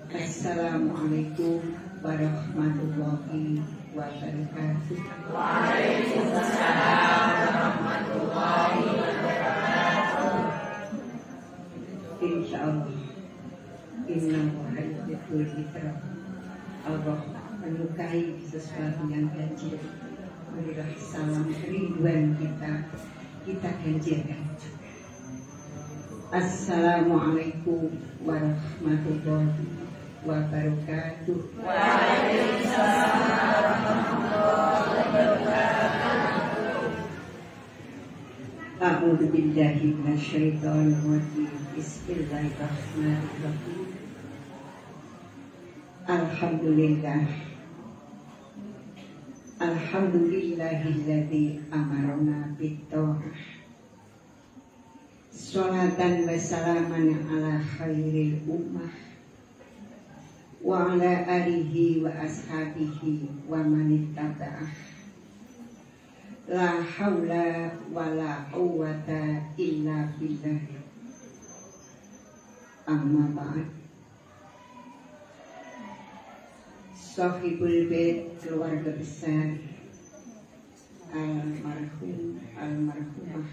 Assalamualaikum warahmatullahi wabarakatuh. Waalaikumsalam warahmatullahi wabarakatuh. Insyaallah inna wahidul fitra Allah menyukai sesuatu yang ganjil. Marilah salam rinduan kita ganjilkan juga. Assalamualaikum warahmatullahi wabarakatuh. Waalaikumsalam warahmatullahi wabarakatuh. A'udzu billahi minasyaitonir rajim. Bismillahirrahmanirrahim. Alhamdulillahilladzi amarna bit-tha'ah. Sholatan wa salaman ala khairil ummah wa ala alihi wa ashabihi wa manittaba'ah. La haula wa la quwwata illa billah. Amma ba'd. Sahibul bait, keluarga besar almarhum almarhumah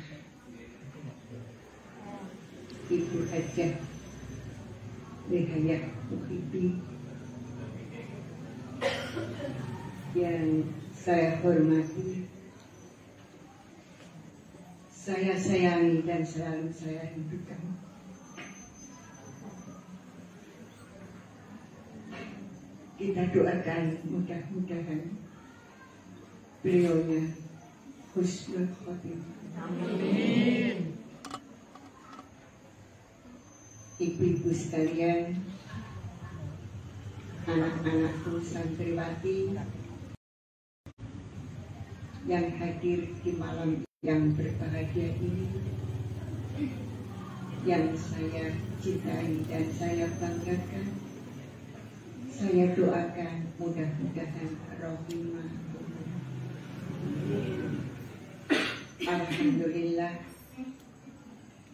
Ibu Hajah Rihayah Muhibbi yang saya hormati, saya sayangi dan selalu saya rindukan. Kita doakan mudah-mudahan beliaunya husnul khotimah. Amin. Ibu-ibu sekalian, anak-anakku santriwati yang hadir di malam yang berbahagia ini, yang saya cintai dan saya banggakan, saya doakan mudah-mudahan rohimah. Alhamdulillah,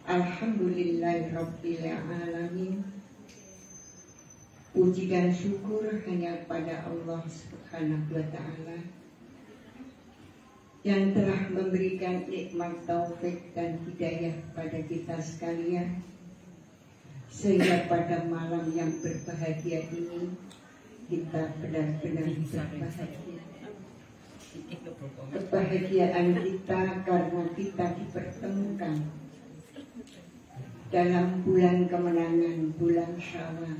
alhamdulillahirabbil alamin. Puji dan syukur hanya pada Allah Subhanahu wa taala yang telah memberikan nikmat taufik dan hidayah pada kita sekalian, sehingga pada malam yang berbahagia ini kita benar-benar berbahagia. Kebahagiaan kita karena kita dipertemukan dalam bulan kemenangan, bulan Syawal.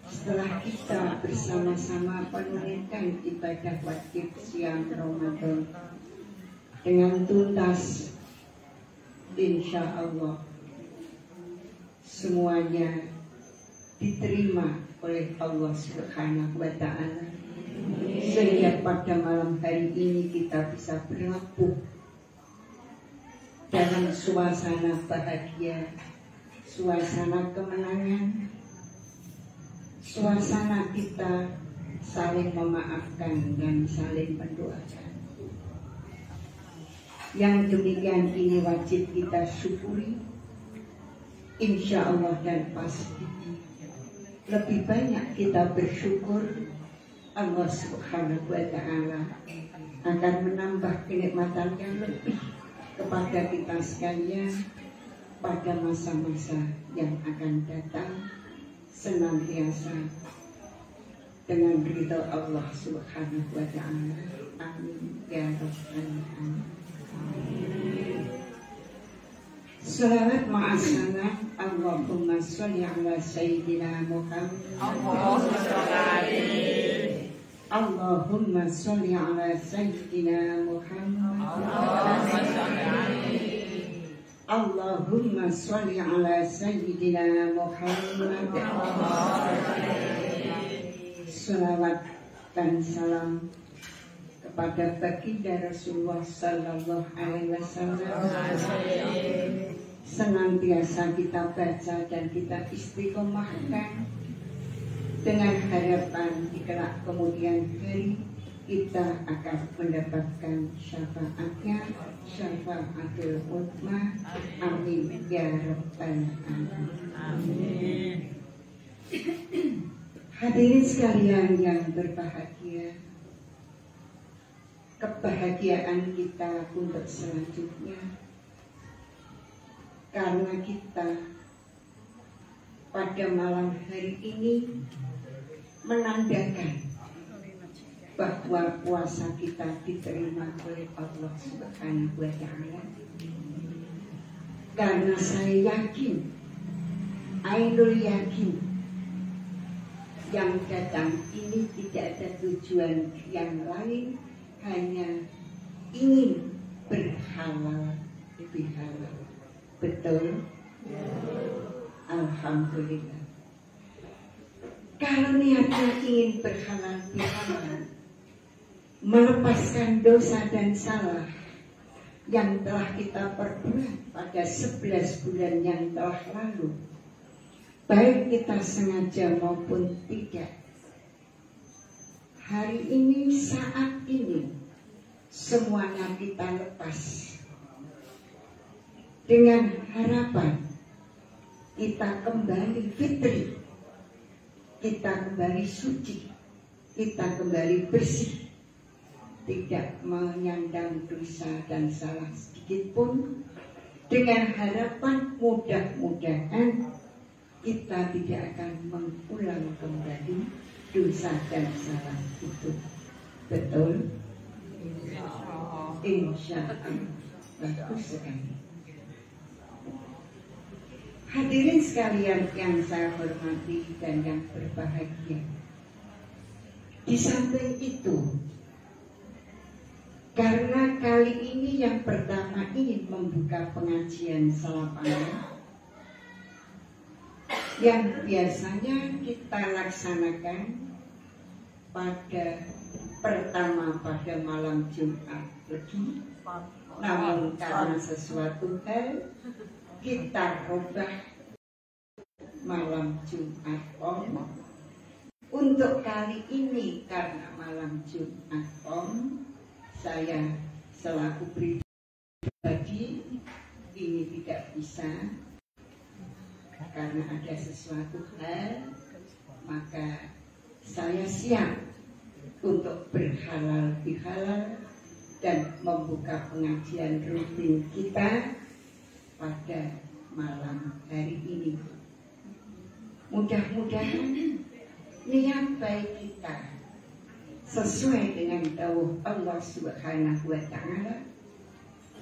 Setelah kita bersama-sama menunaikan ibadah wajib siang Ramadan dengan tuntas, insya Allah semuanya diterima oleh Allah Subhanahu wa taala, sehingga pada malam hari ini kita bisa berlabuh dalam suasana bahagia, suasana kemenangan, suasana kita saling memaafkan dan saling mendoakan. Yang demikian ini wajib kita syukuri. Insya Allah dan pasti lebih banyak kita bersyukur, Allah Subhanahu wa taala akan menambah kenikmatan yang lebih kepada kita sekalian pada masa-masa yang akan datang, senantiasa dengan ridha Allah Subhanahu wa taala. Amin ya rabbal alamin. Salawat ma'asalam, Allahumma sholli ala sayyidina Muhammad. Allahumma sholli ala sayyidina Muhammad. Allahumma sholli ala sayyidina Muhammad. Salawat dan salam kepada baginda Rasulullah Sallallahu Alaihi Wasallam senantiasa kita baca dan kita istiqomahkan dengan harapan di kelak kemudian hari kita akan mendapatkan syafaatnya, syafaatul uzma. Amin ya rabbal alamin. Hadirin sekalian yang berbahagia, kebahagiaan kita untuk selanjutnya karena kita pada malam hari ini menandakan bahwa puasa kita diterima oleh Allah Subhanahu wa Ta'ala. Karena saya yakin, Ainul yakin, yang datang ini tidak ada tujuan yang lain, hanya ingin berhalal bihalal. Betul? Alhamdulillah. Kalau niatnya ingin berhalal bihalal, melepaskan dosa dan salah yang telah kita perbuat pada 11 bulan yang telah lalu, baik kita sengaja maupun tidak, hari ini, saat ini, semuanya kita lepas dengan harapan kita kembali fitri, kita kembali suci, kita kembali bersih, tidak menyandang dosa dan salah sedikit pun, dengan harapan mudah-mudahan kita tidak akan mengulang kembali dosa dan salah itu. Betul? Insya Allah. Bagus sekali. Hadirin sekalian yang saya hormati dan yang berbahagia, di samping itu, karena kali ini yang pertama ingin membuka pengajian salapangan yang biasanya kita laksanakan pertama pada malam Jumat Legi, namun karena sesuatu hal kita rubah malam Jumat Om. Untuk kali ini karena malam Jumat Om, saya selaku pribadi ini tidak bisa karena ada sesuatu hal, maka saya siap untuk berhalal bihalal dan membuka pengajian rutin kita pada malam hari ini. Mudah-mudahan niat baik kita sesuai dengan dawuh Allah Subhanahu wa Ta'ala,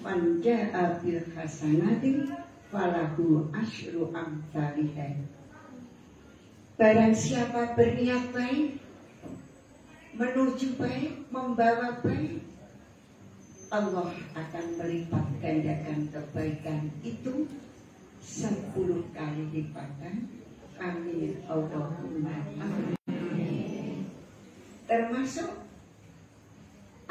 man jaa bil hasanati falahu asyru amsalihha. Barang siapa berniat baik, menuju baik, membawa baik, Allah akan melipat gandakan kebaikan itu 10 kali lipatan. Amin. Allahumma amin. Termasuk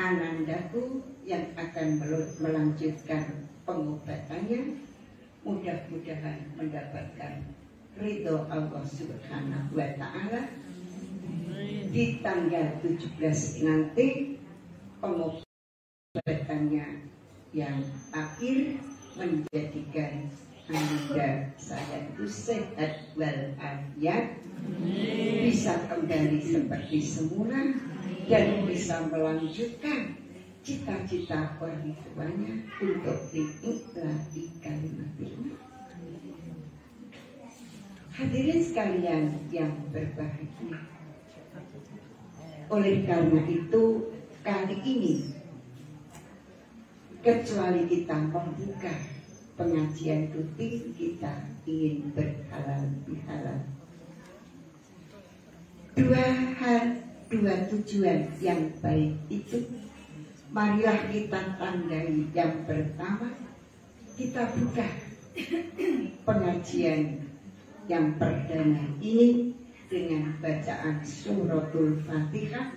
anandaku yang akan melanjutkan pengobatannya, mudah-mudahan mendapatkan ridho Allah Subhanahu wa Ta'ala. Di tanggal 17 nanti pengobatannya yang akhir menjadikan Anda saya itu sehat walafiat, bisa kembali seperti semula dan bisa melanjutkan cita-cita orang tuanya untuk diikhlasi kalimatnya. Hadirin sekalian yang berbahagia, oleh karena itu kali ini kecuali kita membuka pengajian rutin, kita ingin berhalal bihalal. Dua tujuan yang baik itu, marilah kita tandai. Yang pertama, kita buka pengajian yang perdana ini dengan bacaan suratul Fatihah,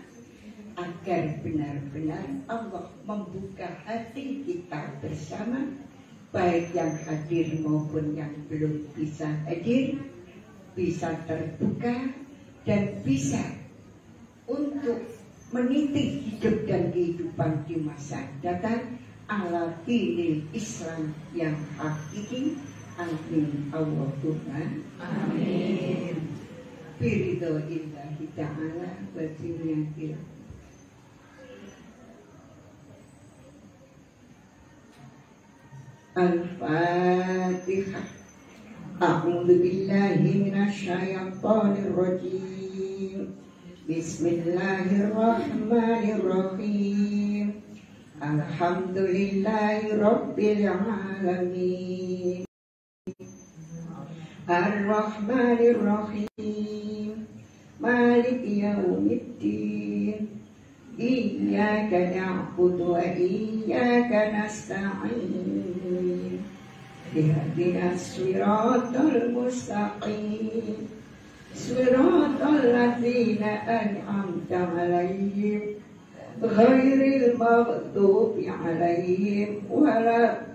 agar benar-benar Allah membuka hati kita bersama, baik yang hadir maupun yang belum bisa hadir, bisa terbuka dan bisa untuk meniti hidup dan kehidupan di masa datang ala dinil Islam yang hakiki. Amin. Allahumma amin. biridho illahi ta'ala wa ziniyatil. Al-Fatihah. A'udzu billahi minasyaitonir rajim. Bismillahirrahmanirrahim. Alhamdulillahi rabbil alamin. Ar-Rahmanir-Rahim. Maliki yaumiddin. Iyyaka na'budu wa iyyaka nasta'in. Ihdinas siratal mustaqim. Siratal ladzina an'amta 'alaihim ghairil maghdubi 'alaihim waladdallin.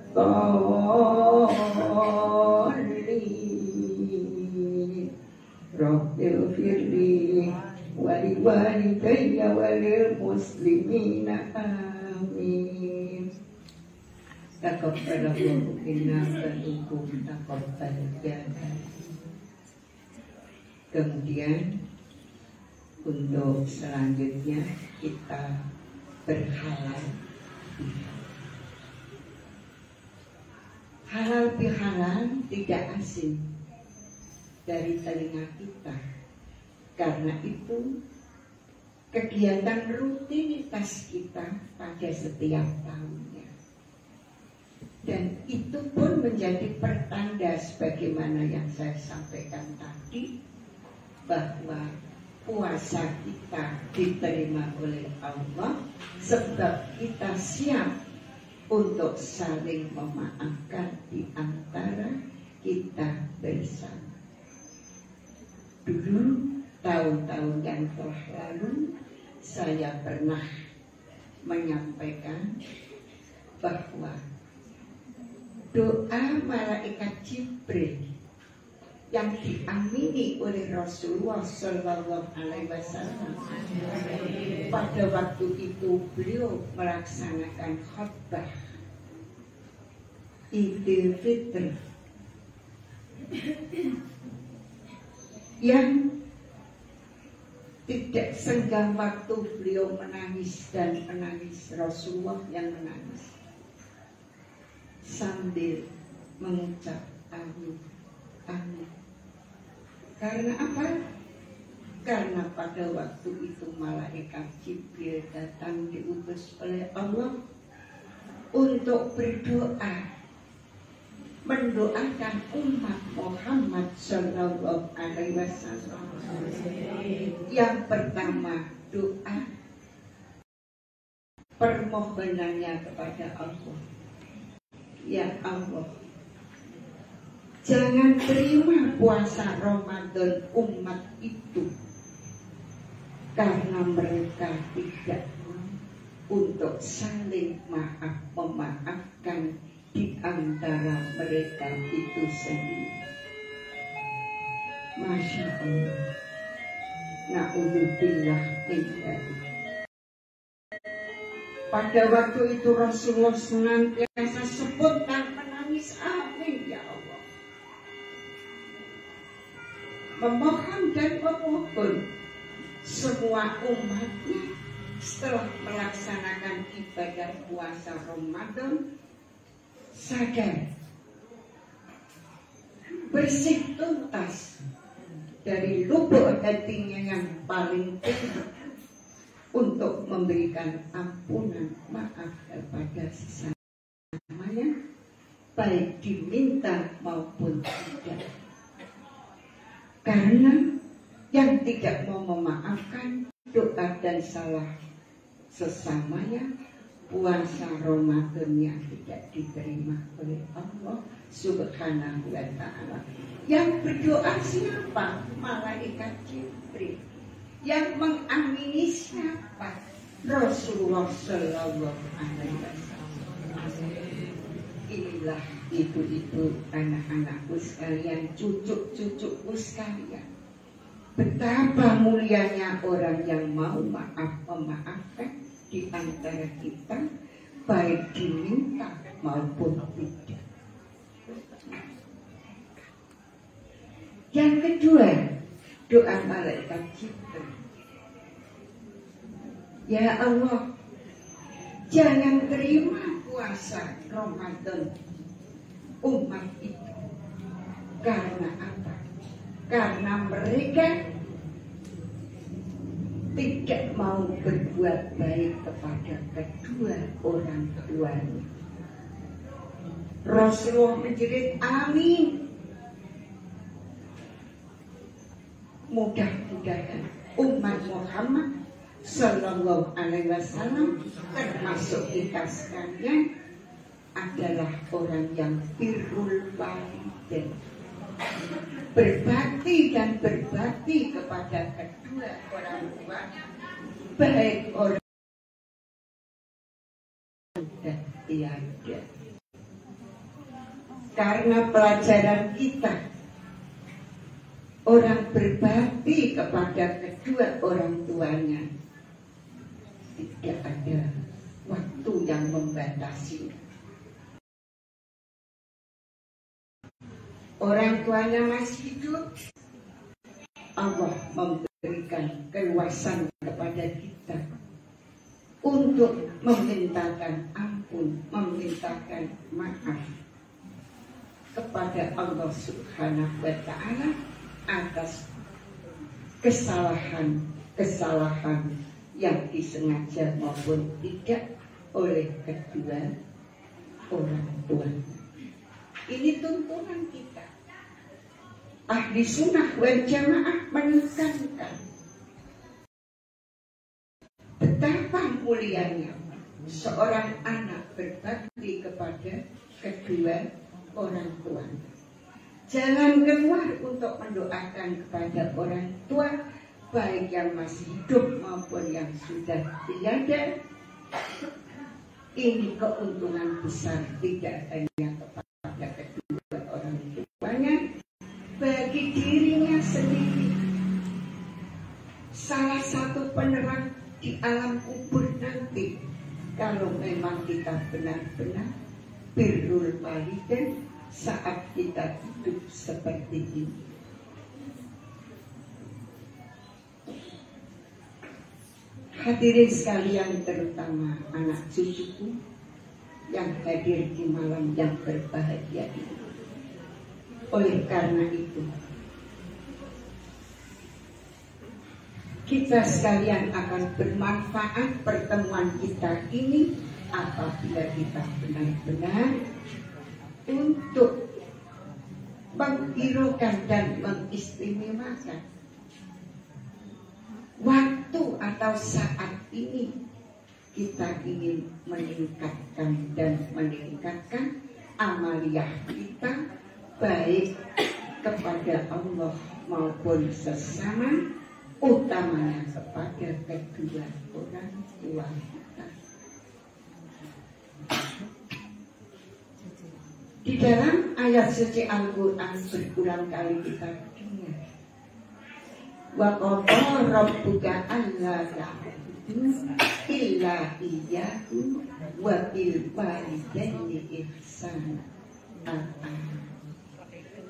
Rabbil firli wali walidayya walil muslimina amin. Taqabbalallahu minna wa minkum taqabbal jannah. Kemudian untuk selanjutnya kita berhalal. Halal bihalal tidak asing dari telinga kita. Karena itu kegiatan rutinitas kita pada setiap tahunnya. Dan itu pun menjadi pertanda sebagaimana yang saya sampaikan tadi, bahwa puasa kita diterima oleh Allah sebab kita siap untuk saling memaafkan di antara kita bersama. Dulu tahun-tahun yang telah lalu saya pernah menyampaikan bahwa doa malaikat Jibril yang diamini oleh Rasulullah Shallallahu Alaihi Wasallam pada waktu itu beliau melaksanakan khutbah Idul Fitri yang tidak senggang waktu beliau menangis dan menangis, Rasulullah yang menangis sambil mengucap amin, amin. Karena apa? Karena pada waktu itu malaikat Jibril datang diutus oleh Allah untuk berdoa, mendoakan umat Muhammad Sallallahu Alaihi Wasallam. Yang pertama doa permohonannya kepada Allah. Ya Allah, jangan terima puasa Ramadan umat itu karena mereka tidak untuk saling memaafkan di antara mereka itu sendiri. Masya Allah. Na'udzubillah min dzalik. Pada waktu itu Rasulullah senantiasa spontan menangis, amin ya Allah. Memohon dan memohon semua umatnya setelah melaksanakan ibadah puasa Ramadan sadar, bersih tuntas dari lubuk hatinya yang paling tinggi untuk memberikan ampunan maaf kepada sesamanya, baik diminta maupun tidak. Karena yang tidak mau memaafkan doa dan salah sesamanya, puasa Ramadannya tidak diterima oleh Allah Subhanahu wa Ta'ala. Yang berdoa siapa? Malaikat Jibril. Yang mengamini siapa? Rasulullah Sallallahu Alaihi Wasallam. Inilah ibu-ibu, anak-anakku sekalian, cucu-cucuku sekalian, betapa mulianya orang yang mau memaafkan di antara kita, baik diminta maupun tidak. Yang kedua, doa malaikat Jibril. Ya Allah, jangan terima puasa Ramadan umat itu. Karena apa? Karena mereka tidak mau berbuat baik kepada kedua orang tuanya. Rasulullah menjerit amin. Mudah-mudahan umat Muhammad Sallallahu Alaihi Wasallam termasuk kita sekalian adalah orang yang birrul walidain, berbakti dan berbakti kepada kedua orang tua, baik orang dan tiada. Karena pelajaran kita, orang berbakti kepada kedua orang tuanya tidak ada waktu yang membatasi. Orang tuanya masih hidup, Allah memberikan keluasan kepada kita untuk memintakan ampun, memintakan maaf kepada Allah Subhanahu wa Ta'ala atas kesalahan yang disengaja maupun tidak oleh kedua orang tua. Ini tuntunan kita. Ahli sunnah wal jamaah menekankan betapa mulianya seorang anak berbakti kepada kedua orang tua. Jangan keluar untuk mendoakan kepada orang tua, baik yang masih hidup maupun yang sudah tiada. Ini keuntungan besar tidak hanya kepada kedua orang tuanya, bagi dirinya sendiri. Salah satu penerang di alam kubur nanti, kalau memang kita benar-benar birrul walidain saat kita hidup seperti ini. Hadirin sekalian, terutama anak cucuku yang hadir di malam yang berbahagia ini. Oleh karena itu, kita sekalian akan bermanfaat pertemuan kita ini apabila kita benar-benar untuk menghiraukan dan mengistimewakan waktu atau saat ini. Kita ingin meningkatkan amaliyah kita, baik kepada Allah maupun sesama, utamanya kepada kedua orang tua kita. Di dalam ayat suci Al-Quran berulang kali kita dengar, wa qadha rabbuka alla ta'budu illa iyyahu wa bil walidaini ihsana.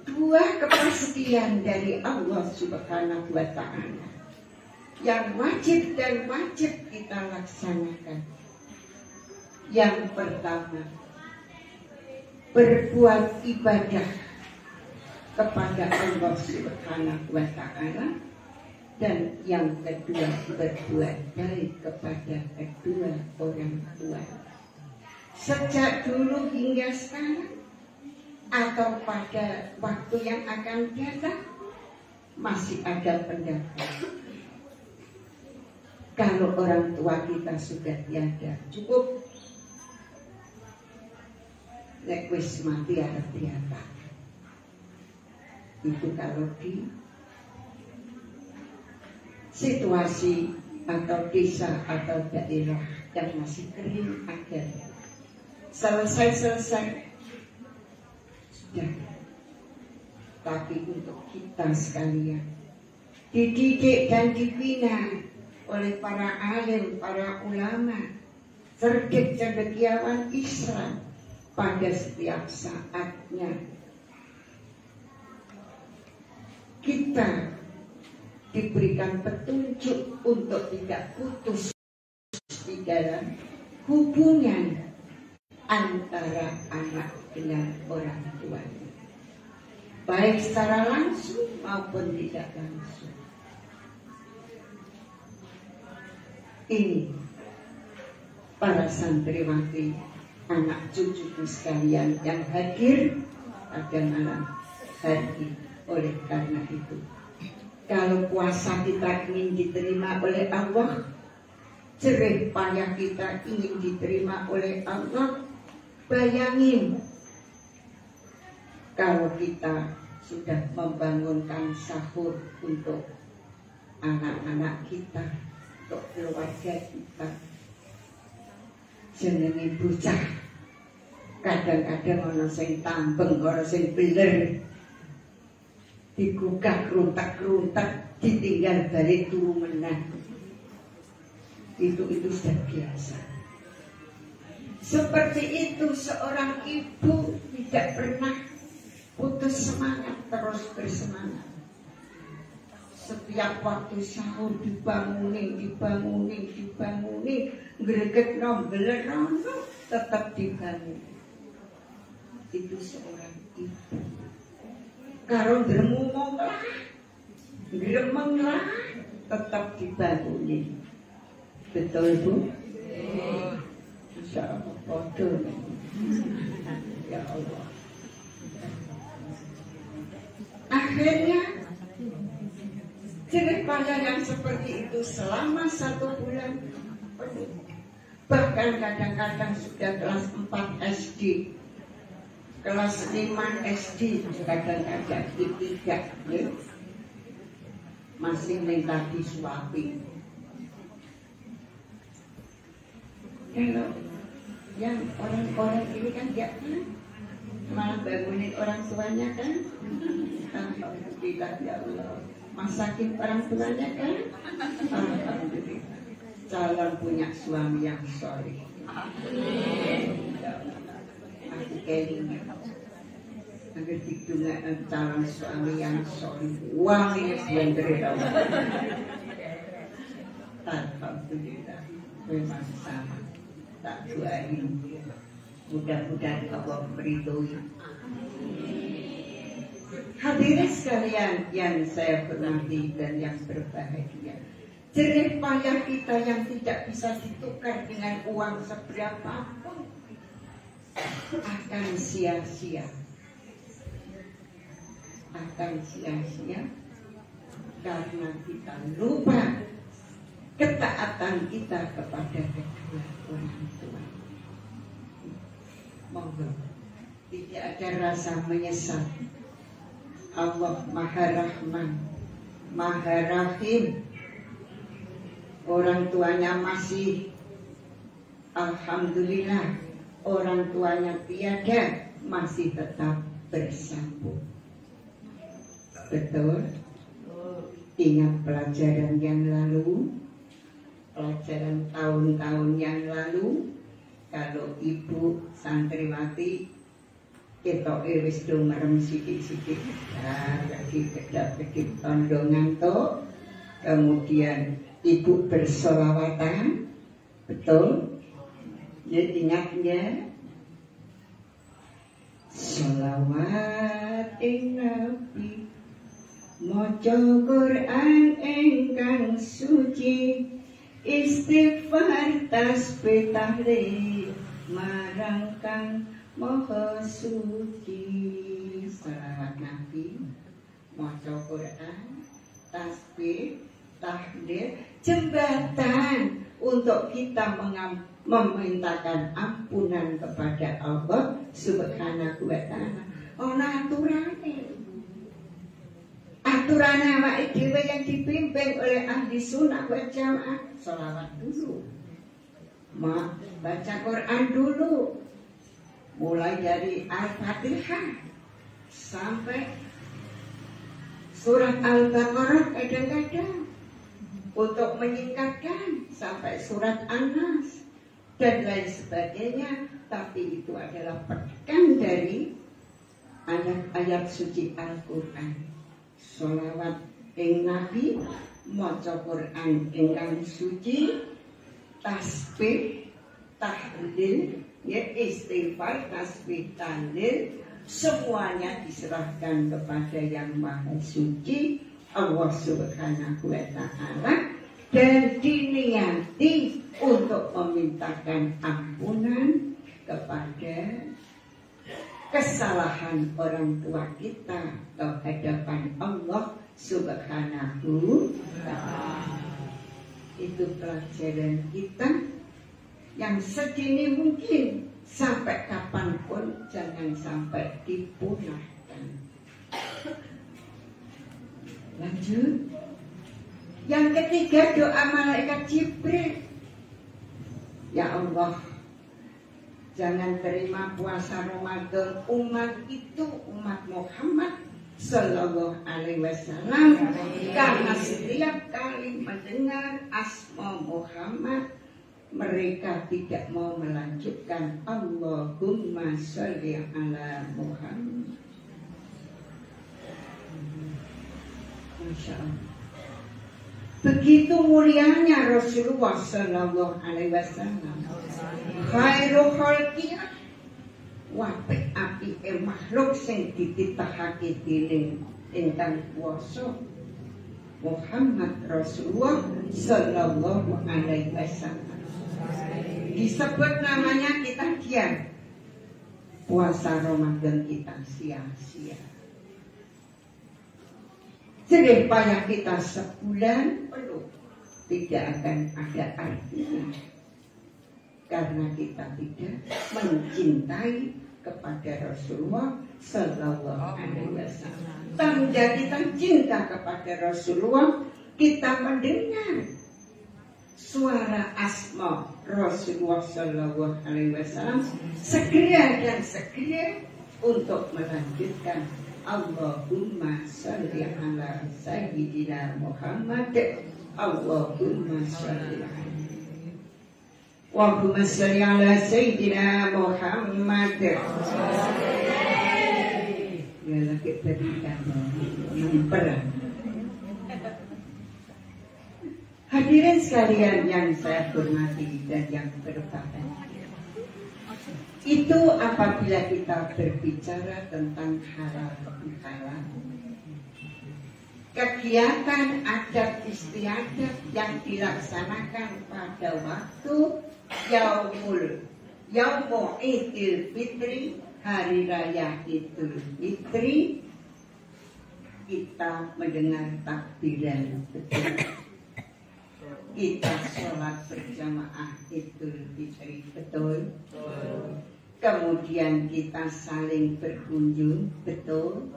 Dua kepastian dari Allah Subhanahu wa Ta'ala yang wajib kita laksanakan. Yang pertama, berbuat ibadah kepada Allah Subhanahu wa Ta'ala, dan yang kedua berbuat baik kepada kedua orang tua. Sejak dulu hingga sekarang atau pada waktu yang akan datang, masih ada pendapat kalau orang tua kita sudah tiada, cukup nek wis mati arep diapak. Itu kalau di situasi atau desa atau daerah yang masih kering agar selesai sudah. Tapi untuk kita sekalian, dididik dan dibina oleh para alim, para ulama, cendekiawan Islam pada setiap saatnya. Kita diberikan petunjuk untuk tidak putus di dalam hubungan antara anak dengan orang tuanya, baik secara langsung maupun tidak langsung. Ini para santriwati, anak cucuku sekalian yang hadir pada malam hari ini. Oleh karena itu, kalau puasa kita ingin diterima oleh Allah, jerih payah kita ingin diterima oleh Allah, bayangin kalau kita sudah membangunkan sahur untuk anak-anak kita, untuk keluarga kita. Jenenge bocah kadang-kadang ana sing tambeng, ana sing beler, digugah runtak-runtak, ditinggal balik turu meneh. Itu sudah biasa. Seperti itu seorang ibu tidak pernah putus semangat, terus bersemangat. Setiap waktu sahur dibangunin, greget beler, tetap dibangun. Itu seorang ibu. Karo dremung lah, gremeng lah, tetap dibangunin. Betul Bu? Insya Allah bodoh. Ya Allah. Akhirnya jerih payah yang seperti itu selama 1 bulan penuh. Bahkan kadang-kadang sudah kelas 4 SD, kelas 5 SD, kadang-kadang di 3 ya. Masih minta disuapin. Kalau yang orang-orang ini kan dia malah bangunin orang tuanya kan. Alhamdulillah ya Allah. Masakin orang tuanya kan. Alhamdulillah. Calon punya suami yang soleh. Aku kayaknya agar didungakan calon suami yang soleh. Wangi sebenarnya tau. Alhamdulillah. Memang sama. Tak doain. Mudah-mudahan Allah meridhoi. Hadirin sekalian yang saya hormati dan yang berbahagia, jerih payah kita yang tidak bisa ditukar dengan uang seberapapun akan sia-sia. Akan sia-sia karena kita lupa ketaatan kita kepada kedua orang tua. Monggo, tidak ada rasa menyesal. Allah Maha Rahman, Maha Rahim. Orang tuanya masih, alhamdulillah. Orang tuanya tiada, masih tetap bersambung. Betul? Ingat pelajaran yang lalu, pelajaran tahun-tahun yang lalu, kalau ibu santriwati kita wis do merem sithik-sithik, lagi kedap-kedip tondo ngantuk, kemudian ibu bersolawatan, betul? Ya ingatnya, sholawat ing Nabi, maca Quran ingkang suci, istighfar tasbih tahlil marang kang Maha suci. Salawat Nabi, maca Quran, tasbih, tahlil, jembatan untuk kita memintakan ampunan kepada Allah Subhanahu wa Ta'ala. Ana aturane awake dhewe yang dipimpin oleh ahli sunnah wal jamaah. Salawat dulu, baca Quran dulu, mulai dari Al-Fatihah sampai surat Al-Baqarah, kadang-kadang untuk menyingkatkan sampai surat An-Nas dan lain sebagainya. Tapi itu adalah petikan dari ayat-ayat suci Al-Quran. Sholawat ing nabi, maca Quran ingkang suci, tasbih, tahlil, ya istighfar, tasbih, tahlil, semuanya diserahkan kepada yang Maha Suci, Allah Subhanahu wa Ta'ala, dan diniati untuk memintakan ampunan kepada kesalahan orang tua kita ke hadapan Allah Subhanahu wa Ta'ala. Itu pelajaran kita yang sedini mungkin, sampai kapanpun jangan sampai dipunahkan. Lanjut. Yang ketiga, doa malaikat Jibril. Ya Allah, jangan terima puasa Ramadan umat itu, umat Muhammad Sallallahu Alaihi Wasallam, karena setiap kali mendengar asma Muhammad mereka tidak mau melanjutkan Allahumma sholli ala Muhammad. Masya Allah. Begitu mulianya Rasulullah Sallallahu Alaihi Wasallam, khairul khalqiyah, wape api makhluk sing dititahake dening ingkang kuwasa Muhammad Rasulullah Sallallahu Alaihi Wasallam. Disebut namanya kita diam, puasa Ramadan kita sia-sia. Jerih payah kita sebulan penuh tidak akan ada artinya, karena kita tidak mencintai kepada Rasulullah Sallallahu Alaihi Wasallam. Tanda kita cinta kepada Rasulullah, kita mendengar suara asma Rasulullah Sallallahu Alaihi Wasallam, segera dan segera untuk melanjutkan Allahumma sholli ala Sayyidina Muhammad, Allahumma sholli Allahumma sholli ala Sayyidina Muhammad. Ya lagi berikan memperang. Hadirin sekalian yang saya hormati dan yang berbahagia, itu apabila kita berbicara tentang halal bihalal, kegiatan adat istiadat yang dilaksanakan pada waktu Yaumul Idul Fitri, hari raya Idul Fitri, kita mendengar takbiran betul, kita sholat berjamaah Idul Fitri betul, kemudian kita saling berkunjung betul.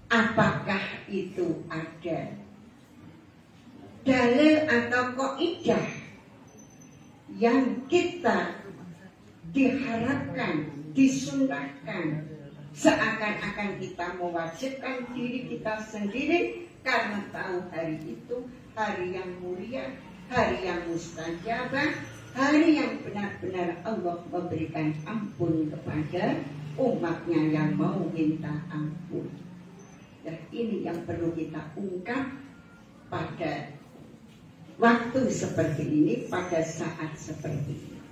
Apakah itu ada dalil atau kaidah yang kita diharapkan, disunahkan, seakan-akan kita mewajibkan diri kita sendiri, karena tahu hari itu hari yang mulia, hari yang mustajabah, hari yang benar-benar Allah memberikan ampun kepada umatnya yang mau minta ampun. Dan ini yang perlu kita ungkap pada waktu seperti ini, pada saat seperti ini.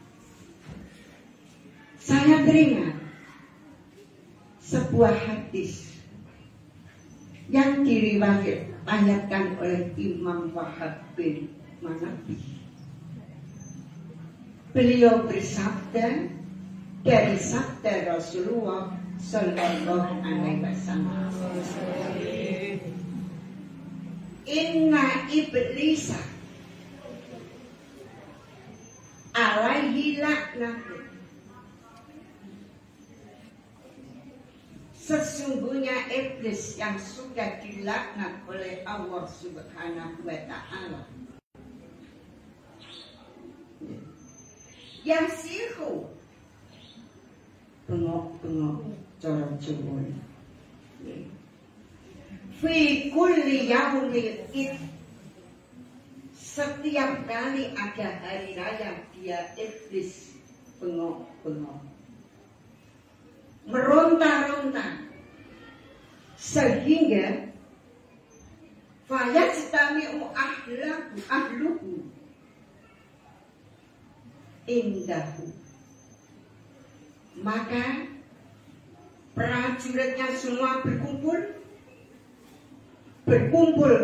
Saya teringat sebuah hadis yang diriwayatkan oleh Imam Wahab bin Manabi. Beliau bersabda dari sabda Rasulullah Sallallahu Alaihi Wasallam, Inna iblisa alaihi laknatun, sesungguhnya iblis yang sudah dilaknat oleh Allah Subhanahu wa Ta'ala, yang sihu bengok-bengok cara Jawa, fi kulli yaumil id, setiap kali ada hari raya dia iblis bengok-bengok, meronta-ronta, sehingga fayajtami'u ahluhu indahu, maka prajuritnya semua berkumpul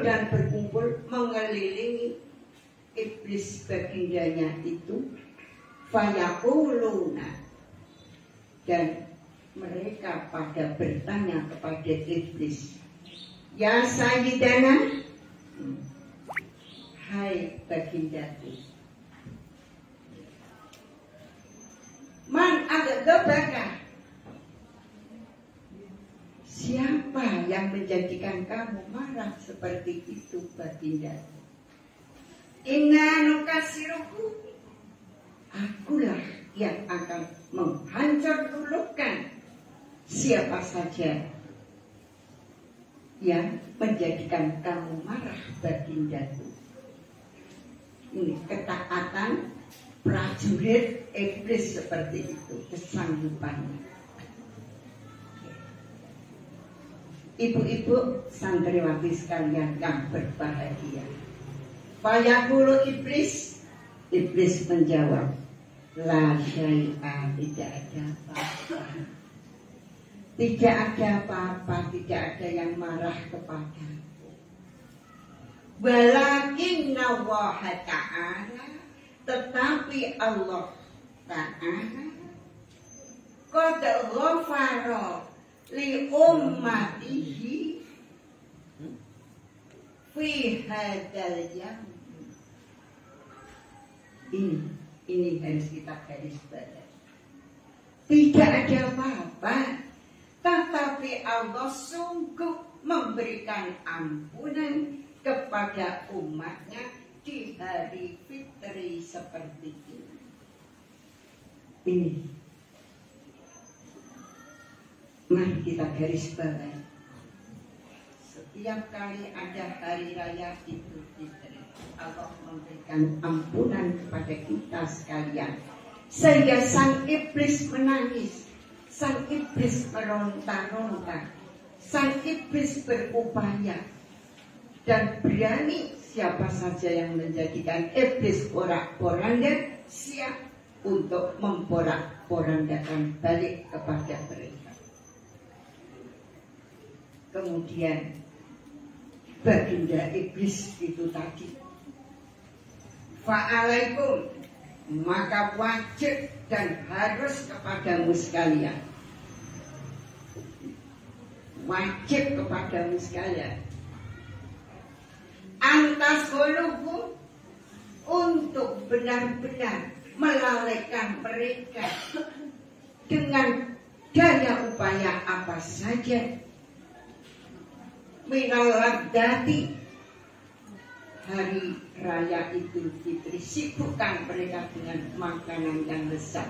dan berkumpul mengelilingi iblis bagindanya itu. Fayaquluna, dan mereka pada bertanya kepada iblis, ya sayyidana, hai bagindaku, man aghdabaka, siapa yang menjadikan kamu marah seperti itu bagindaku? Inna nukasiruhu, akulah yang akan menghancur-luluhkan siapa saja yang menjadikan kamu marah bagindaku. Ini ketaatan prajurit iblis seperti itu, kesanggupannya. Ibu-ibu santriwati sekalian yang berbahagia, fayaqulu iblis menjawab, la syai'a, tidak ada apa-apa. Tidak ada apa-apa, tidak ada yang marah kepadaku. Walakinna Allah Ta'ala, tetapi Allah Ta'ala qad ghafara li ummatihi fi hadzal yaum. Ini harus kita garis bawahi. Tidak ada apa-apa, tetapi Allah sungguh memberikan ampunan kepada umatnya di hari fitri seperti ini. Mari kita garis bawahi. Setiap kali ada hari raya Idul Fitri, Allah memberikan ampunan kepada kita sekalian, sehingga sang iblis menangis, sang iblis meronta-ronta, sang iblis berupaya, dan berani siapa saja yang menjadikan iblis porak-poranda siap untuk memporak-porandakan balik kepada mereka. Kemudian baginda iblis itu tadi, fa'alaikum, maka wajib dan harus kepadamu sekalian, wajib kepadamu sekalian, antas goluhum, untuk benar-benar melalaikan mereka dengan daya upaya apa saja. Minal ladati, hari raya Idul Fitri, sibukkan mereka dengan makanan yang lezat,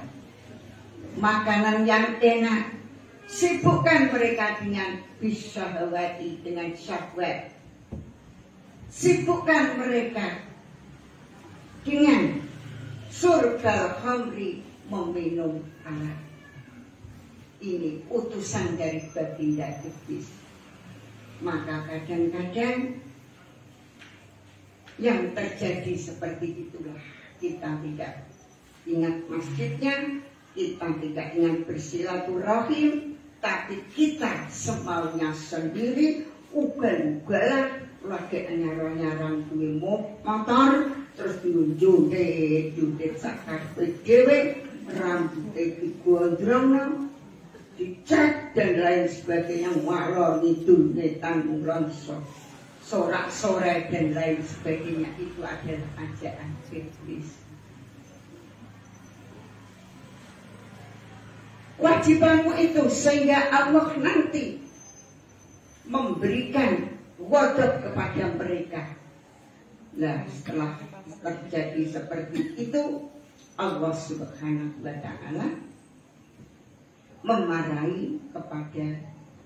makanan yang enak. Sibukkan mereka dengan bisyahwati, dengan syahwat. Sibukkan mereka dengan surgal khamri, meminum arak. Ini utusan dari baginda iblis. Maka kadang-kadang yang terjadi seperti itulah, kita tidak ingat masjidnya, kita tidak ingat bersilaturahim, tapi kita semaunya sendiri, ugal-ugalan, lagi nyarang-nyarang duwe motor, terus judet sakar dewe, rambutnya digondrong, dicat dan lain sebagainya, walor ngidul tanggung longsor, sorak-sorai dan lain sebagainya. Itu adalah ajaran iblis. Wajibanmu itu sehingga Allah nanti memberikan ghadab kepada mereka. Nah, setelah terjadi seperti itu, Allah Subhanahu wa Ta'ala memarahi kepada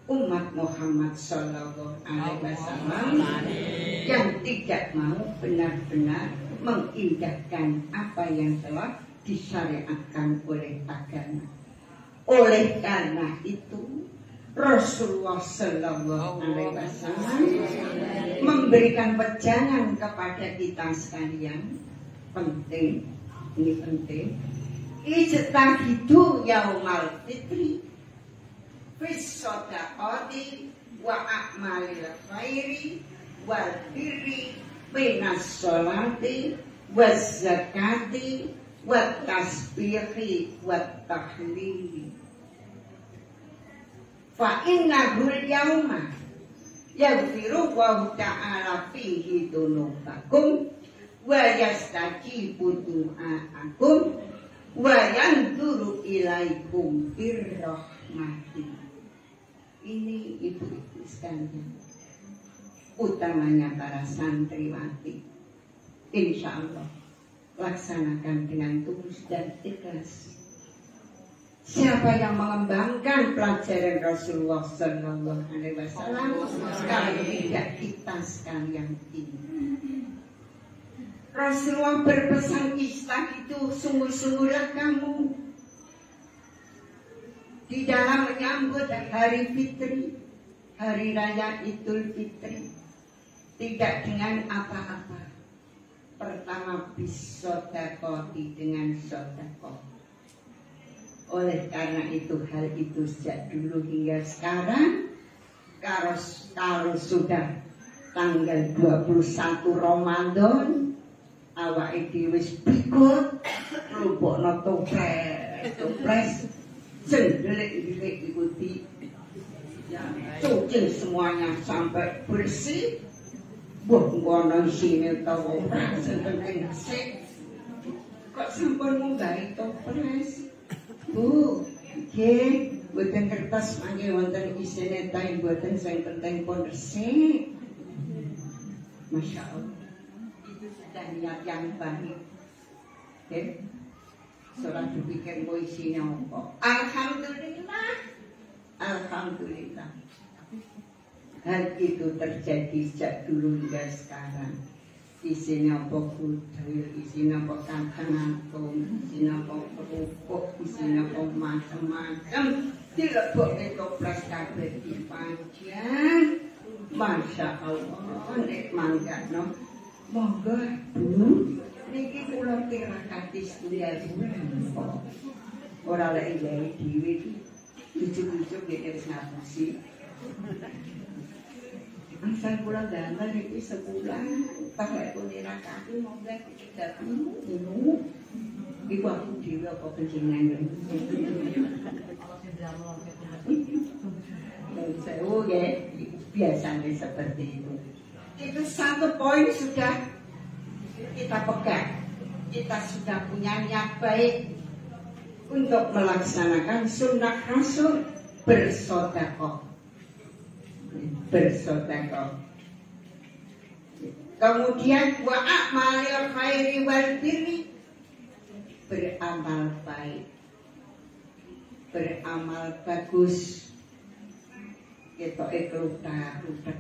umat Muhammad Sallallahu Alaihi Wasallam yang tidak mau benar-benar mengindahkan apa yang telah disyariatkan oleh agama. Oleh karena itu, Rasulullah Sallallahu Alaihi Wasallam memberikan pejangan kepada kita sekalian. Penting, ini penting. Ijtahidu yaumal fitri fis shadaqati wa a'malil khairi wal birri minas sholati waz zakati wat tasbihi wat tahlili. Fa innahul yauma yaghfiru wa ta'ala fihi dunubakum wa yastajibu du'aakum wa yanzuru ilaikum birrahmati. Ini ibu-ibu sekalian, utamanya para santriwati, insya Allah laksanakan dengan tulus dan ikhlas. Siapa yang mengembangkan pelajaran Rasulullah Sallallahu Alaihi Wasallam, kalau tidak kita sekalian ini. Rasulullah berpesan, istahidu, sungguh-sungguhlah kamu di dalam menyambut hari fitri, hari raya Idul Fitri, tidak dengan apa-apa. Pertama bisodakoti, dengan sodakoh. Oleh karena itu hal itu sejak dulu hingga sekarang, kalau sudah tanggal 21 Ramadan, awake dhewe wis pikut lupukno toples sendelik-delik ikuti cuci semuanya sampai bersih. Ngono isine tau ora penting sik. Kok sampun munggahi toples? Bu, nggih, mboten kertas mangke wonten isine ta, mboten, sing penting pun resik. Masya Allah, itu sudah niat yang baik. Oke, sholat dipikir mau isinya apa? Alhamdulillah, alhamdulillah. Hal itu terjadi sejak dulu hingga sekarang. Isinya apa budil, isinya apa kacang atom, isinya apa kerupuk, isinya apa macam-macam. Dilebokne toples kabeh dipajang. Masya Allah, nek manggano. Monggo Bu, niki kula tirakati setunggal bulan kok. Ora lek gawe dhewe iki. Cucu-cucu nek wis ngapusi. Asal kula damel iki sebulan, tak lek nirakati monggo tidak ngono. Iku aku dhewe apa panjenengan. Sewu ya, biasanya seperti itu. Itu satu poin sudah kita pegang. Kita sudah punya niat baik untuk melaksanakan sunnah Rasul bersodakoh. Bersodakoh. Kemudian wa a'malil khairi wal birri, beramal baik, beramal bagus. Kita ekluta, rutet,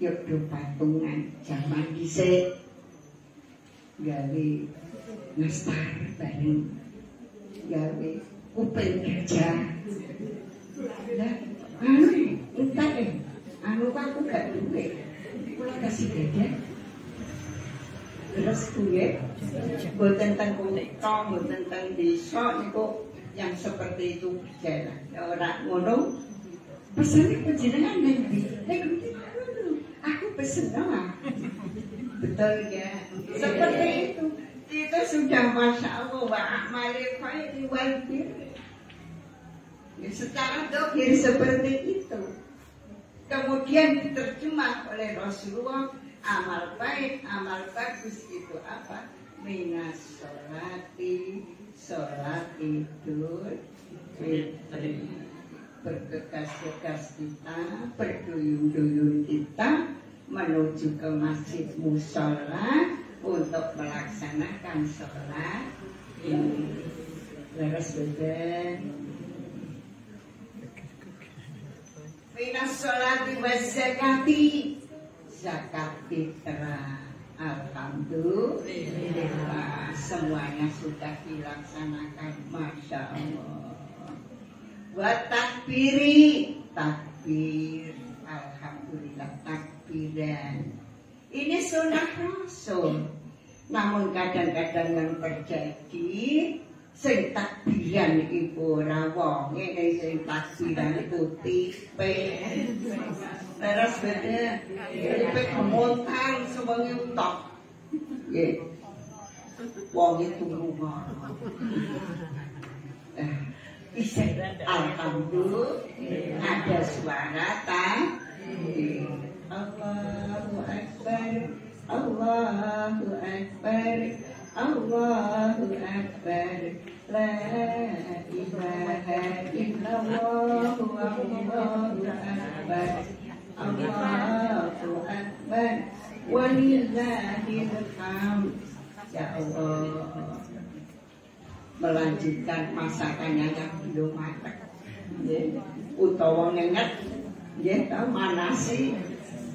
yuk do patungan zaman dhisik. Gawe nastar bareng, gawe kuping gajah. Lah, entar aku gak duwe. Kula kasih gajah. Terus kuwi boten teng kota, boten teng desa niku yang seperti itu berjalan. Ora ngono. Pesan panjenengan nek aku pesen lah. Betul ya. Seperti itu. Itu sudah Masya Allah wa a'malil khairi wal birri. Secara dohir seperti itu. Kemudian diterjemah oleh Rasulullah, amal baik, amal bagus itu apa? Minas sholati, sholat Idul Fitri. Bergegas-gegas kita, berduyun-duyun kita menuju ke masjid mushola untuk melaksanakan sholat ini. Leres betul. Minas sholati wa zakati, zakat fitrah. Alhamdulillah, semuanya sudah dilaksanakan. Masya Allah. wa takbiri, takbir, alhamdulillah takbiran. Ini sunnah Rasul. Namun kadang-kadang yang terjadi sing takbiran ibu rawong, ini sing takbiran itu tipe. Terus beda, tipe kemontan semuanya utak. Ya, wong itu rumah. Alhamdulillah ada suara Allahu Akbar, Allahu Akbar, Allahu Akbar, la ilaha illallah, Allahu Akbar, Allahu Akbar, walillahil hamd. Ya Allah, melanjutkan masakannya yang belum matang, utawa ngenget, mana sih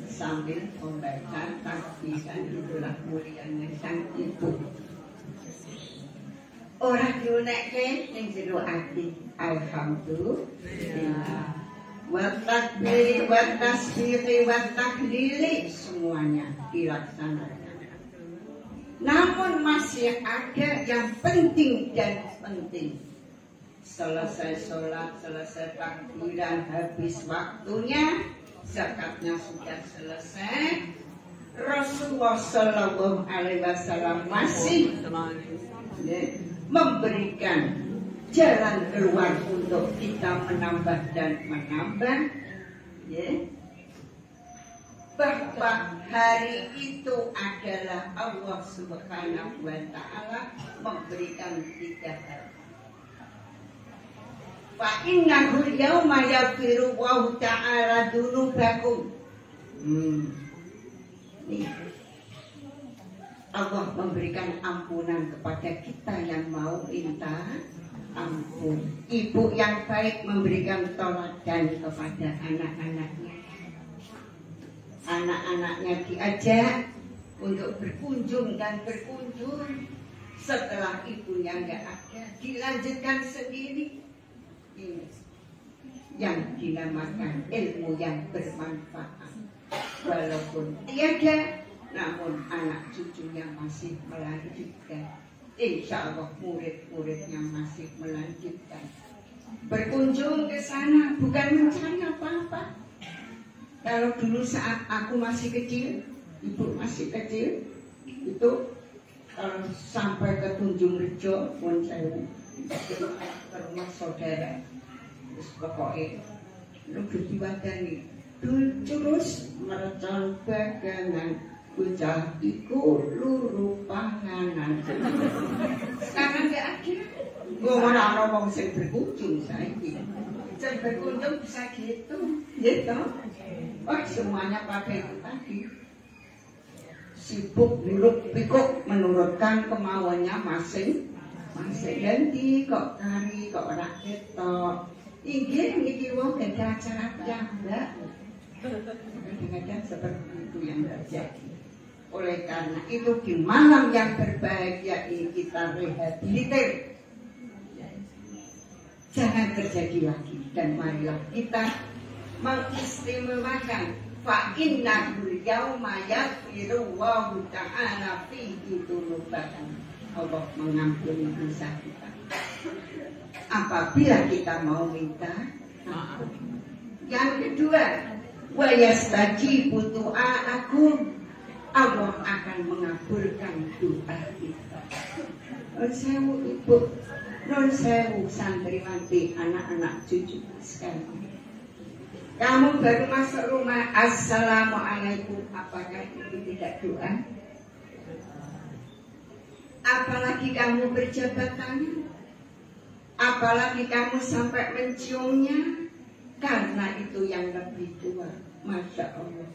sambil membaca takbiran, itulah mulianya sang ibu. Orang diunekke ning jero ati, alhamdulillah. Wa takbir, wa tasbih, wa tahlil, semuanya dilaksanakan. Namun masih ada yang penting dan penting. Selesai sholat, selesai takbiran, habis waktunya, zakatnya sudah selesai. Rasulullah Shallallahu Alaihi Wasallam masih memberikan jalan keluar untuk kita menambah dan menambah. Bahwa hari itu adalah Allah Subhanahu wa Ta'ala memberikan 3 hal. Fa innahu yawma yaghfiru wa ta'ala dunubakum. Allah memberikan ampunan kepada kita yang mau minta ampun. Ibu yang baik memberikan teladan kepada anak-anaknya. Anak-anaknya diajak untuk berkunjung dan berkunjung. Setelah ibunya nggak ada, dilanjutkan sendiri. Ini yang dinamakan ilmu yang bermanfaat. Walaupun tiada, namun anak cucunya masih melanjutkan. Insya Allah murid-muridnya masih melanjutkan. Berkunjung ke sana bukan mencari apa-apa. Kalau dulu saat aku masih kecil, ibu masih kecil, itu kalau sampai ke Tunjung Rejo, pun saya ke rumah saudara, terus pokoknya lebih diwadani, terus merecon bagangan, bocah iku luru panganan. Sekarang nggak ada, gue mana ngomong sing berkunjung saya, sing berkunjung bisa gitu. Wah, semuanya pakai itu tadi. Sibuk hiruk pikuk menurutkan kemauannya masing-masing. Ganti kok kari, kok rakyat tok. Inggih niki wong ada acara piyambak. Kadang-kadang seperti itu yang terjadi. Oleh karena itu di malam yang berbahagia ini kita rehabilitir. Jangan terjadi lagi, dan marilah kita mengistimewakan fa innahul yauma yaghfiru wa ta'ala fihi dunubakum. Allah mengampuni dosa kita apabila kita mau minta maaf. Yang kedua, wa yastajibu du'aakum, Allah akan mengabulkan doa kita. Non sewu ibu, non sewu santriwati, anak-anak cucu sekalian. Kamu baru masuk rumah, assalamualaikum, apakah itu tidak doa? Apalagi kamu berjabat tangan, apalagi kamu sampai menciumnya, karena itu yang lebih tua. Masya Allah,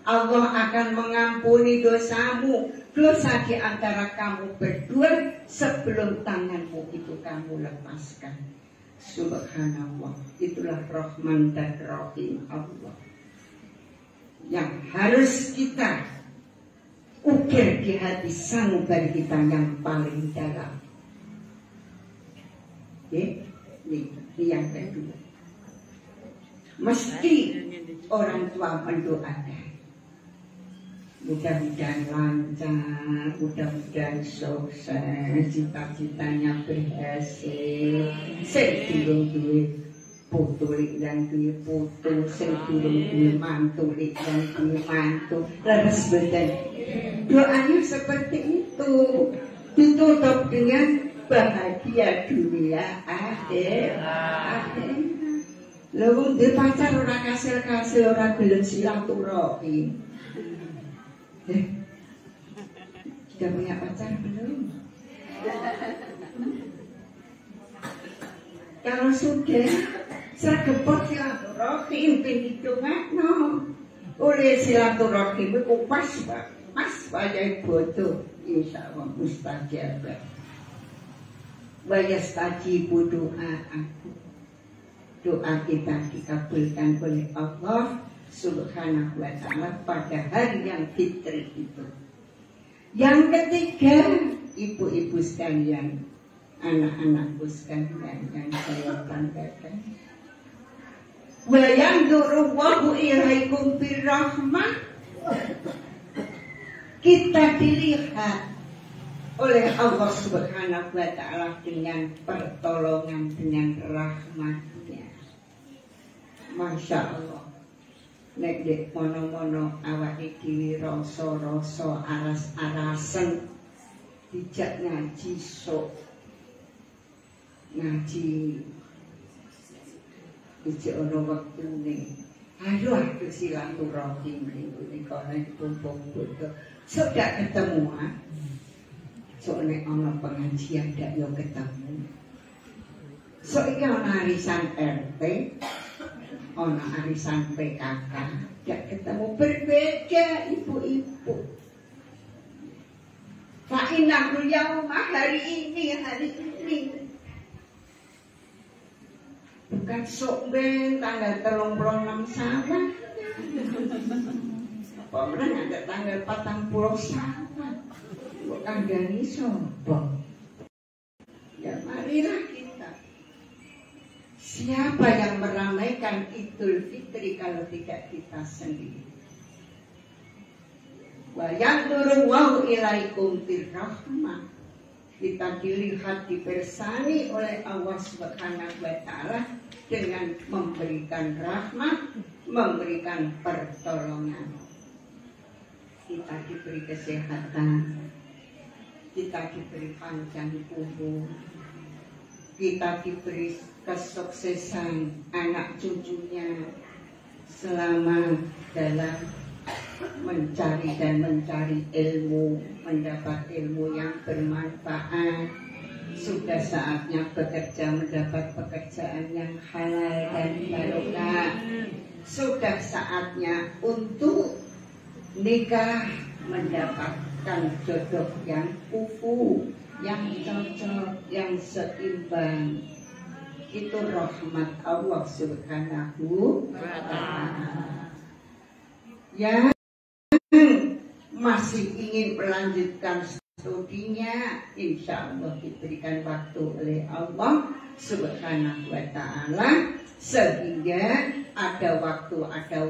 Allah akan mengampuni dosamu, dosa di antara kamu berdua sebelum tanganmu itu kamu lepaskan. Subhanallah, itulah Rahman dan Rahim Allah yang harus kita ukir di hati sanubari kita yang paling dalam. Ini yang kedua. mesti orang tua mendoakan. Mudah-mudahan lancar, mudah-mudahan sukses, cita-citanya berhasil. Sing durung duwe putu lik lan duwe putu, sing durung duwe mantu lik lan duwe mantu. Leres boten. Doanya seperti itu. Ditutup dengan bahagia dunia akhirat. Lha wong duwe pacar ora kasil-kasil, ora gelem silaturahim. Sudah punya pacar belum? Kalau sudah, sergepot silaturahim pinidungakno. Oleh silaturahim itu pas wajah bodoh, insyaallah mustajab. Wa yastajibu doa aku. Doa kita dikabulkan oleh Allah Subhanahu wa ta'ala pada hari yang fitri itu. Yang ketiga, ibu-ibu sekalian, anak-anakku sekalian yang saya banggakan. Wa yanzuru Allahu ilaikum birrahmah. Kita dilihat oleh Allah Subhanahu wa ta'ala dengan pertolongan, dengan rahmatnya. Masya Allah. Nek dek mono-mono awake dhewe rasa-rasa aras-arasen dijak ngaji sok. Ngaji iki ana wektune. Ayo aku silaturahim niku nek kumpul bodo. Sok dak ketemu sok nek ana pengajian dak yo ketemu. Sok iki ana arisan RT. Ono arisan PKK, gak ketemu, berbeda ibu-ibu. Fa'innahu yaumah hari ini. Bukan sok ben tanggal 36 Syawal. Apa meneh ada tanggal 40 Syawal. Kok kandhani sapa? Ya marilah kita. Siapa yang meramaikan Idul Fitri kalau tidak kita sendiri? Wa yanzuru ilaikum birrahmah. Kita dilihat dibersani oleh Allah Subhanahu wa ta'ala dengan memberikan rahmat, memberikan pertolongan. Kita diberi kesehatan, kita diberi panjang umur, kita diberi kesuksesan anak cucunya selama dalam mencari ilmu, mendapat ilmu yang bermanfaat. Sudah saatnya bekerja, mendapat pekerjaan yang halal dan barokah. Sudah saatnya untuk nikah, mendapatkan jodoh yang kufu, yang cocok, yang seimbang. Itu rahmat Allah Subhanahu wa ta'ala. Yang masih ingin melanjutkan studinya, insya Allah diberikan waktu oleh Allah Subhanahu wa ta'ala, sehingga ada waktu, ada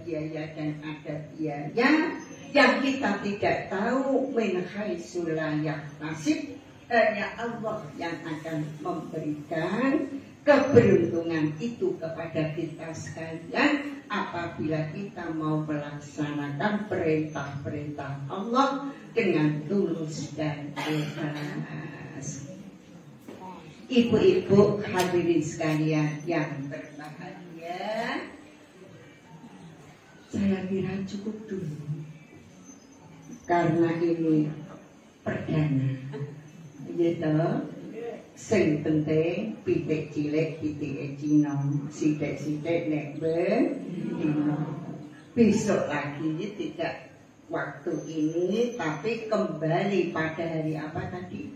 biaya dan ada biaya yang kita tidak tahu. Min haitsu la yahtasib. Hanya Allah yang akan memberikan keberuntungan itu kepada kita sekalian apabila kita mau melaksanakan perintah-perintah Allah dengan tulus dan ikhlas. Ibu-ibu hadirin sekalian yang berbahagia, saya kira cukup dulu karena ini perdana. Gitu, sing penting pitik cilik pitik Cina, sidik-sidik nek ben. Besok lagi tidak waktu ini, tapi kembali pada hari apa tadi?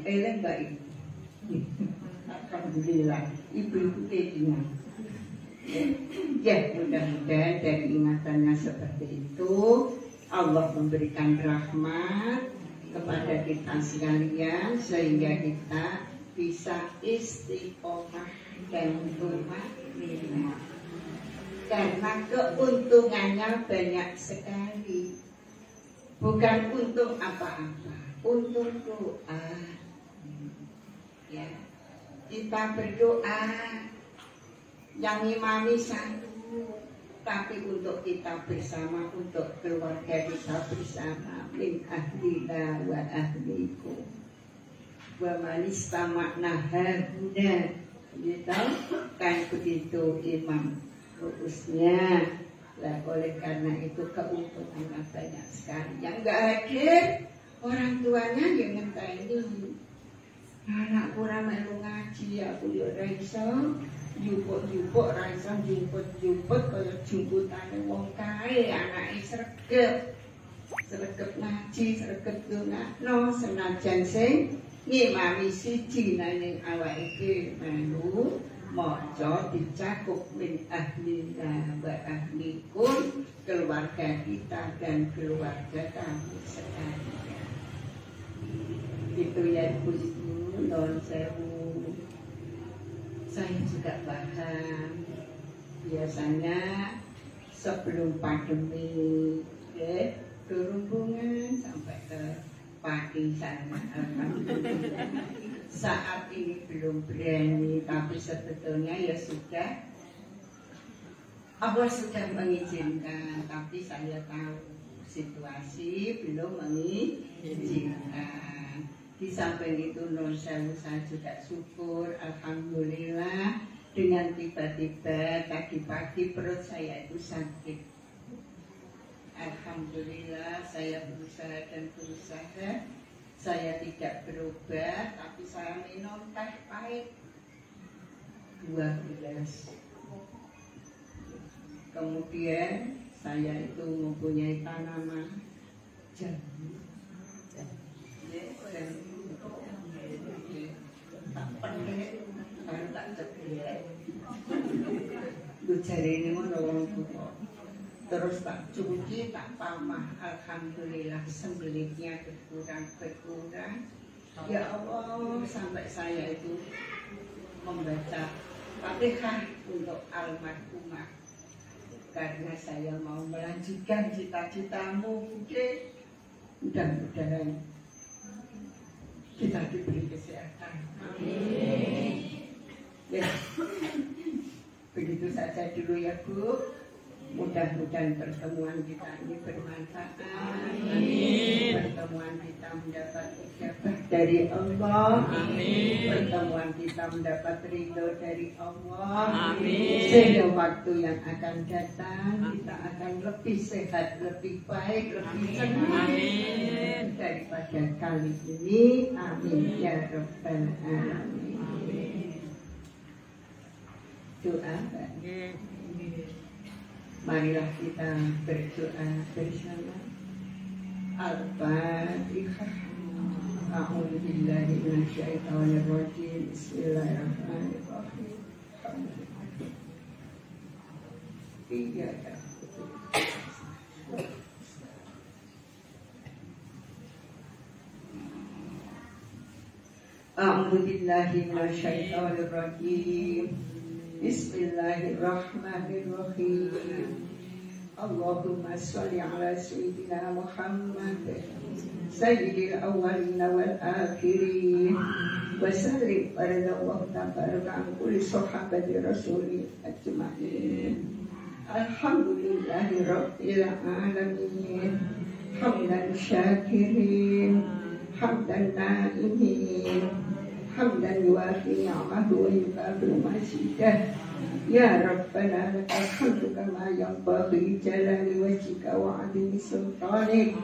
Eleng Mbak Ibu. Alhamdulillah, ibu-ibu ingat. Ya, mudah-mudahan dari ingatannya seperti itu Allah memberikan rahmat kepada kita sekalian sehingga kita bisa istiqomah dan tumanina. Karena keuntungannya banyak sekali. Bukan untung apa-apa, untung doa. Ya, kita berdoa yang imami satu, tapi untuk kita bersama, untuk keluarga kita bersama. Min ahlina wa ahlikum wa manistama'na hahuna. Gitu kan, begitu imam rukusnya. Lah oleh karena itu keuntungannya banyak sekali. Yang enggak hadir, orang tuanya yang ngenteni. Anak kurang melu ngaji, aku yo ora iso jupuk-jupuk, ora iso jumput-jumput kaya jumputane wong kae. Anake sregep ngaji, sregep ndongakno, senajan sing ngimami siji nang awake dhewe melu maca dicakup min ahlina wa ahlikum, keluarga kita dan keluarga kamu sekalian. Itu ya Ibu. Non sewu, saya juga paham. Biasanya sebelum pandemi, ya, berhubungan sampai ke pagi sana. Alhamdulillah. Saat ini belum berani, tapi sebetulnya ya sudah. Allah sudah mengizinkan, tapi saya tahu situasi belum mengizinkan. Di samping itu non sewu, saya juga syukur, alhamdulillah, dengan tiba-tiba tadi pagi perut saya itu sakit. Alhamdulillah saya berusaha dan berusaha, saya tidak berobat, tapi saya minum teh pahit 2 gelas. Kemudian saya itu mempunyai tanaman jambu. Tak pendek, baru tak ceblek. Lu jari ini mau nolong tuh. Terus tak cuci, tak pamah. Alhamdulillah sembelitnya berkurang. Ya Allah, sampai saya itu membaca Fatihah untuk almarhumah. Karena saya mau melanjutkan cita-citamu, Budi. Mudah-mudahan kita diberi kesehatan. Amin. Ya, begitu saja dulu ya Bu. Mudah-mudahan pertemuan kita ini bermanfaat. Amin. Pertemuan kita mendapat ijabah dari Allah. Amin. Pertemuan kita mendapat ridho dari Allah. Amin. Sehingga waktu yang akan datang kita akan lebih sehat, lebih baik, lebih senang daripada kali ini. Amin ya Rabbal Alamin. Doa. Marilah kita berdoa bersama. Al-Fatihah. A'udzu billahi minasyaitonir rajim. Bismillahirrahmanirrahim. Iyyaka A'udzu billahi minasyaitonir rajim. Bismillahirrahmanirrahim. Allahumma sholli ala sayyidina Muhammad sayyidil awwalin wal akhirin wa sallim radhiyallahu ta'ala an kulli sahabati rasulih ajma'in. Alhamdulillahi rabbil alamin. Hamdan syakirin, hamdan na'imin, hamdan yuafi ni'amahu wa yukafiru mazidah. Ya Rabbana lakal hamdu kama yanbaghi jalali wajhika wa 'azimi sultanik.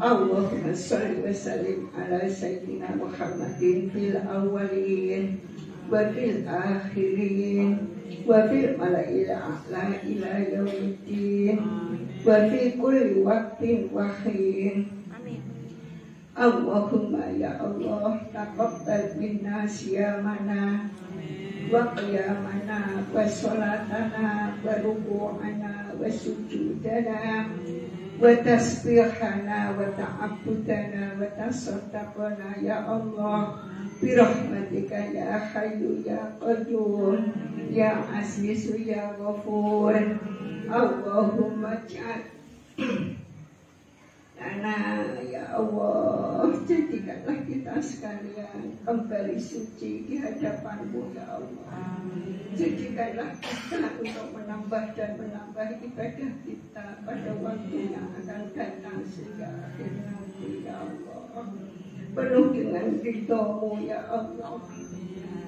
Allahumma shalli wa sallim ala sayyidina Muhammadin fil awwalin wa fil akhirin wa fil mala'il a'la ila yaumiddin wa fi kulli waqtin wa hin. Allahumma ya Allah taqabbal minna siyamana wa qiyamana wa salatana wa ruku'ana wa sujudana wa tasbihana wa ta'abbudana wa tasaddaqana ya Allah Birahmatika ya Hayyu ya Qayyum ya Azizu ya Ghafur. Allahumma ja'al Lana ya Allah, jadikanlah kita sekalian kembali suci di hadapan-Mu ya Allah. Jadikanlah kita untuk menambah dan menambah ibadah kita pada waktu yang akan datang sehingga akhir nanti ya Allah. Penuh dengan ridho-Mu ya Allah.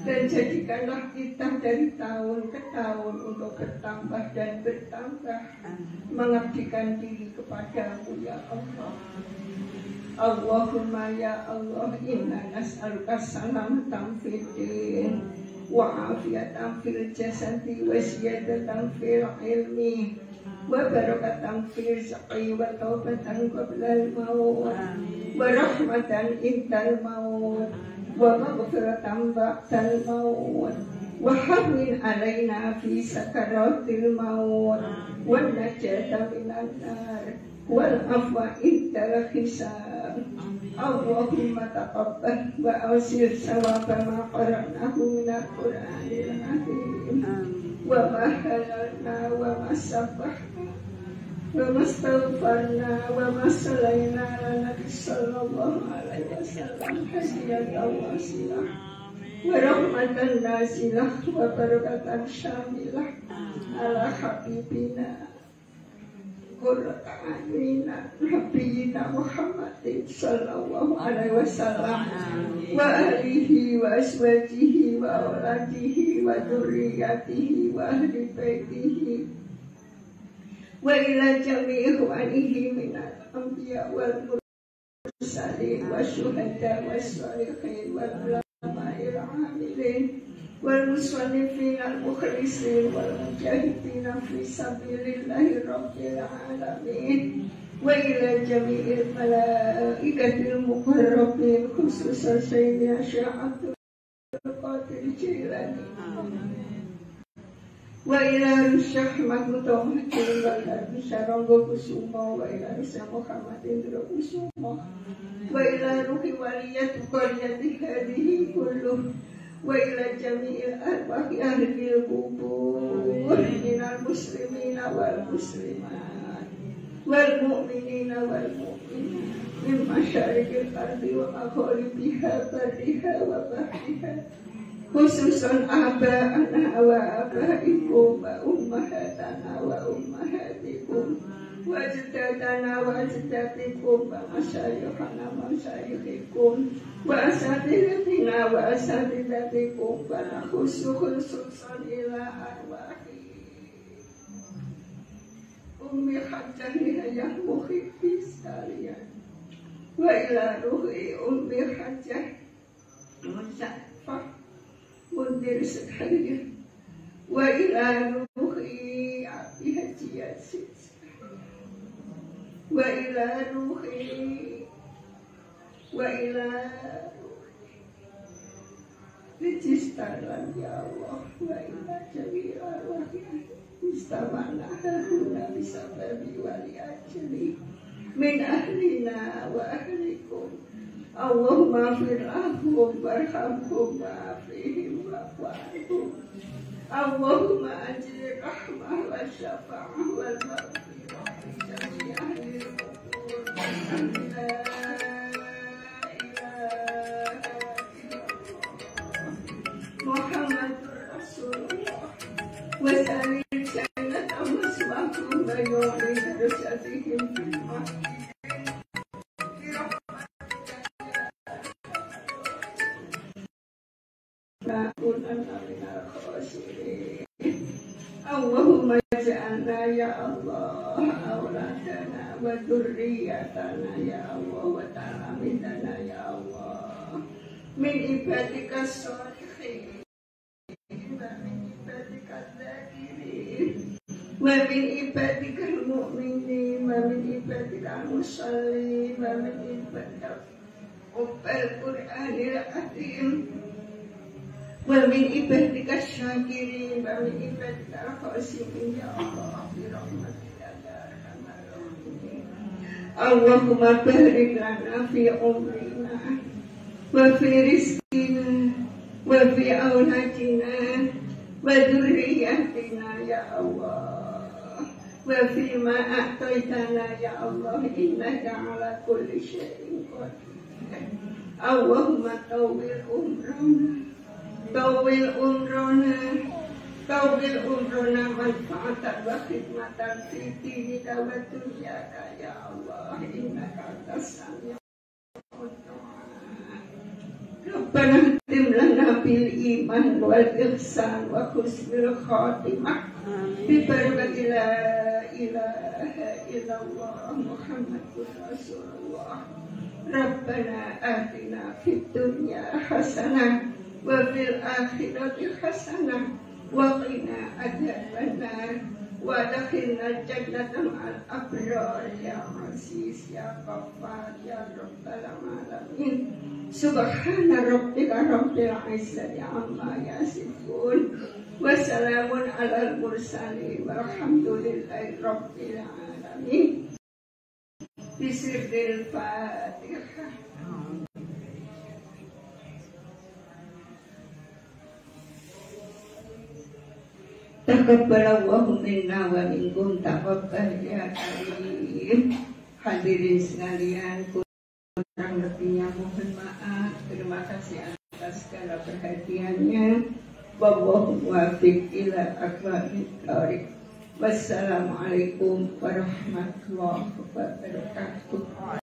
Dan jadikanlah kita dari tahun ke tahun untuk bertambah dan bertambah mengabdikan diri kepada-Mu ya Allah. Allahumma ya Allah, inna nas'aluka salamatan fid din wa afiyatan fil jasadi wa ziyadatan fil ilmi wa barakatan fil rizqi wa taubatan qabla al-maut wa rahmatan indal maut wa maghfiratan ba'dal maut wa hawwin alaina fi sakaratil maut wa najata minan nar wal afwa indal hisab. Allahumma taqabbal wa awsir sawaba ma qara'nahu minal Qur'anil azim wa ma halalna wa ma sabbahna wa mastaghfarna wa masallaina ala nabi sallallahu alaihi wasallam hasiyatan wasilah wa rahmatan nasilah wa barakatan syamilah ala habibina qurrata a'yunina nabiyina Muhammadin sallallahu alaihi wasallam wa alihi wa azwajihi wa auladihi wa dzurriyyatihi wa ahli baitihi wa ila jami'i ikhwanihi minal anbiya wal mursalin wa syuhada wa sholihin wal ulama'il amilin wal musannifin al mukhlisin wal mujahidin fi sabilillahi rabbil alamin wa ila jami'il malaikatil muqarrabin khususan sayyidina Syekh Abdul Qadir Jilani wa ila Syekh Mahmud Tomatin wa ila Syekh Ronggo Kusumo wa ila Syekh Muhammad Indra Kusumo wa ila ruhi waliyat qaryati hadihi kulluh wa ila jami'il arwahi ahlil qubur minal muslimina wal muslimat wal mu'minina wal mu'minat min masyariqil ardi wa magharibiha barriha wa bahriha khususan aba'ana wa aba'ikum wa ummahatana wa ummahatikum wa ajdadana wa ajdadikum wa masyayikhana wa masyayikhikum wa asatidatina wa asatidatikum wa khususan ila arwahi ummi hajjah yang muhibbi sekalian wa ila ruhi ummi hajjah musyafah mundir sekalian wa ila ruhi Abi Haji Yasin wa ila ruhi Rijistalan ya Allah wa ila jami'il arwahi mustamana huna bisa babi wali ajli min ahlina wa ahlikum Allahumma fir'ahum warhamhum wa'afihim wa'afihim Allahumma ajri rahmah wa syafa'ah wal maghfirah jami' ahlil qubur la ilaha illallah Muhammadur Rasulullah wa salil jannat amasmahum wa yu'li darajatihim fil Allahumma ja'alna ya Allah auladana wa dzurriyyatana ya Allah wa talamidana ya Allah min ibadika sholihin wa min ibadika dzakirin wa min ibadika mu'minin wa min ibadika musallin wa min ibadika Qur'anil azim wa min ibadika syakirin wa min ibadika khasimin ya Allah bi rahmatika ya arhamar rahimin Allahumma barik lana fi umrina wa fi rizqina fi awlatina wa dzurriyyatina ya Allah, wa fi ma a'taitana ya Allah, innaka ala kulli syai'in qadir. Allahumma tawwil umrona manfaatan wa khidmatan fi dinika wa dunyaka ya Allah, innaka antas sami'ud du'a. Rabbana tim lana bil iman wal ihsan wa husnul khatimah bi barakati la ilaha illallah Muhammadur Rasulullah. Rabbana atina fid dunya hasanah wa fil akhirati hasanah wa qina adzabannar wa adkhilna jannata ma'al abrar ya aziz ya ghaffar ya rabbal alamin. Subhana rabbika rabbil izzati amma yasifun wa salamun alal mursalin walhamdulillahi rabbil alamin. Bismillahil Fatihah. Taqabbalallahu minna wa minkum taqabbal ya karim. Hadirin sekalian, kurang lebihnya mohon maaf. Terima kasih atas segala perhatiannya. Wallahu muwaffiq ila aqwamit thoriq. Wassalamualaikum warahmatullahi wabarakatuh.